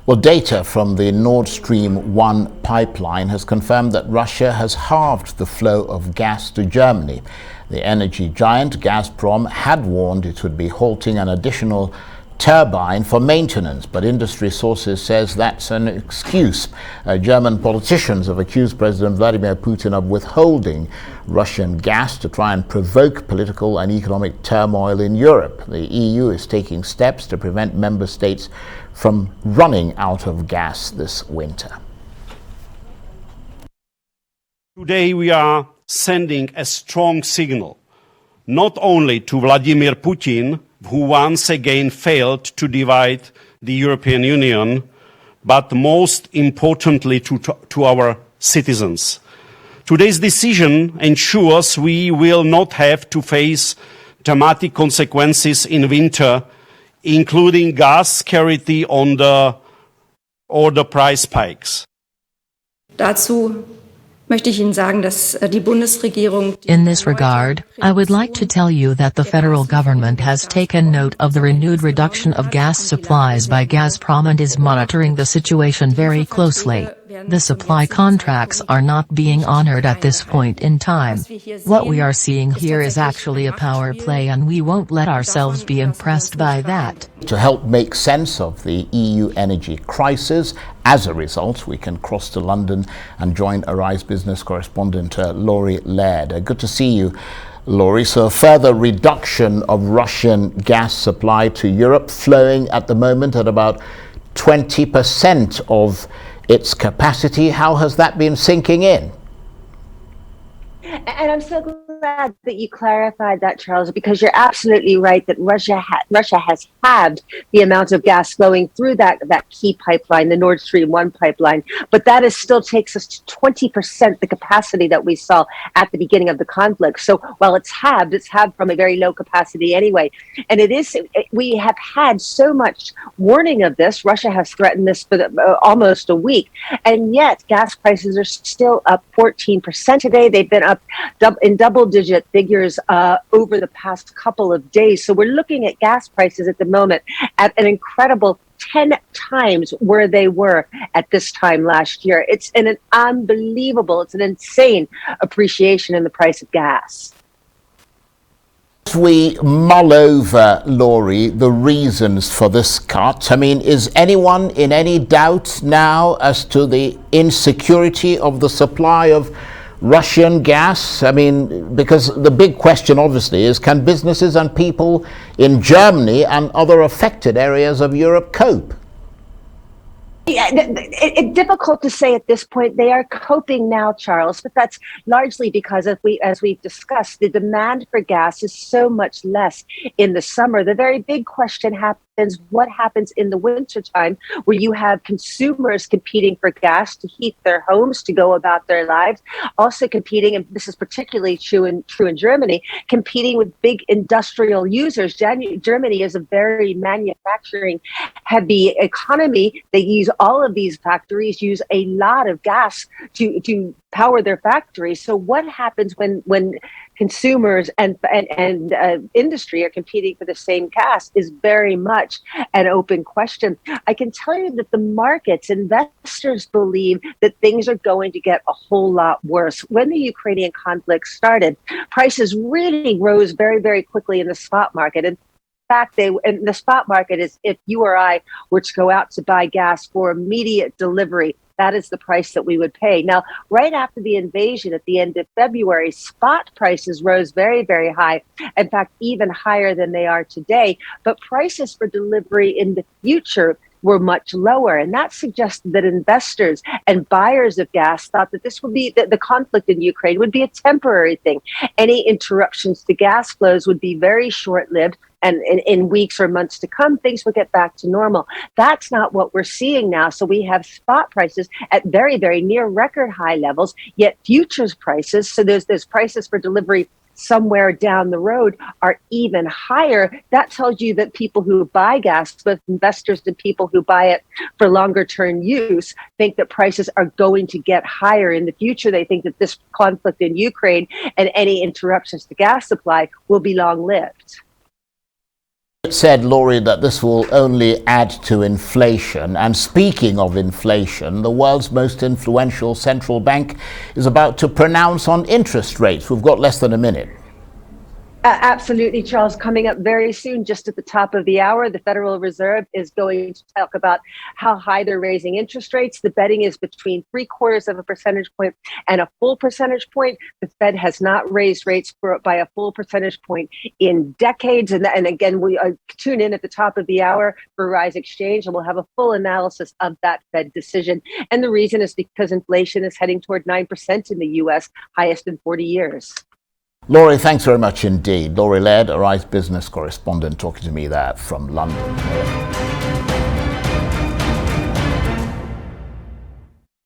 Well, data from the Nordstrom 1 pipeline has confirmed that Russia has halved the flow of gas to Germany. The energy giant Gazprom had warned it would be halting an additional turbine for maintenance, but industry sources says that's an excuse. German politicians have accused President Vladimir Putin of withholding Russian gas to try and provoke political and economic turmoil in Europe. The EU is taking steps to prevent member states from running out of gas this winter. Today we are sending a strong signal, not only to Vladimir Putin, who once again failed to divide the European Union, but most importantly to our citizens. Today's decision ensures we will not have to face dramatic consequences in winter, including gas scarcity or the price spikes. Dazu möchte ich Ihnen sagen, dass die Bundesregierung... In this regard, I would like to tell you that the federal government has taken note of the renewed reduction of gas supplies by Gazprom and is monitoring the situation very closely. The supply contracts are not being honored at this point in time. What we are seeing here is actually a power play, and we won't let ourselves be impressed by that. To help make sense of the EU energy crisis, as a result, we can cross to London and join Arise business correspondent Laurie Laird. Good to see you, Laurie. So a further reduction of Russian gas supply to Europe, flowing at the moment at about 20% of its capacity. How has that been sinking in? And I'm so glad that you clarified that, Charles, because you're absolutely right that Russia has halved the amount of gas flowing through that key pipeline, the Nord Stream 1 pipeline. But that still takes us to 20% the capacity that we saw at the beginning of the conflict. So while it's halved from a very low capacity anyway. And we have had so much warning of this. Russia has threatened this for almost a week. And yet gas prices are still up 14% today. They've been up in double-digit figures over the past couple of days. So we're looking at gas prices at the moment at an incredible 10 times where they were at this time last year. It's an insane appreciation in the price of gas. As we mull over, Laurie, the reasons for this cut, I mean, is anyone in any doubt now as to the insecurity of the supply of Russian gas? I mean, because the big question obviously is, can businesses and people in Germany and other affected areas of Europe cope? Yeah, it's difficult to say at this point. They are coping now, Charles, but that's largely because, as we've discussed, the demand for gas is so much less in the summer. The very big question what happens in the wintertime, where you have consumers competing for gas to heat their homes, to go about their lives, also competing, and this is particularly true in Germany, competing with big industrial users. Germany is a very manufacturing heavy economy. They use all of these factories use a lot of gas to power their factories. So what happens when consumers and industry are competing for the same gas is very much an open question. I can tell you that the markets, investors believe that things are going to get a whole lot worse. When the Ukrainian conflict started, prices really rose very, very quickly in the spot market. In fact, in the spot market is if you or I were to go out to buy gas for immediate delivery, that is the price that we would pay. Now, right after the invasion at the end of February, spot prices rose very, very high. In fact, even higher than they are today. But prices for delivery in the future were much lower. And that suggested that investors and buyers of gas thought that this would be the conflict in Ukraine would be a temporary thing. Any interruptions to gas flows would be very short-lived. And in weeks or months to come, things will get back to normal. That's not what we're seeing now. So we have spot prices at very, very near record high levels, yet futures prices, so there's prices for delivery somewhere down the road, are even higher. That tells you that people who buy gas, both investors and people who buy it for longer term use, think that prices are going to get higher in the future. They think that this conflict in Ukraine and any interruptions to gas supply will be long lived. It said, Laurie, that this will only add to inflation. And speaking of inflation, the world's most influential central bank is about to pronounce on interest rates. We've got less than a minute. Absolutely, Charles. Coming up very soon, just at the top of the hour, the Federal Reserve is going to talk about how high they're raising interest rates. The betting is between 0.75 percentage point and a full percentage point. The Fed has not raised rates by a full percentage point in decades. And again, we tune in at the top of the hour for Rise Exchange, and we'll have a full analysis of that Fed decision. And the reason is because inflation is heading toward 9% in the U.S., highest in 40 years. Laurie, thanks very much indeed. Laurie Laird, a Rise business correspondent, talking to me there from London.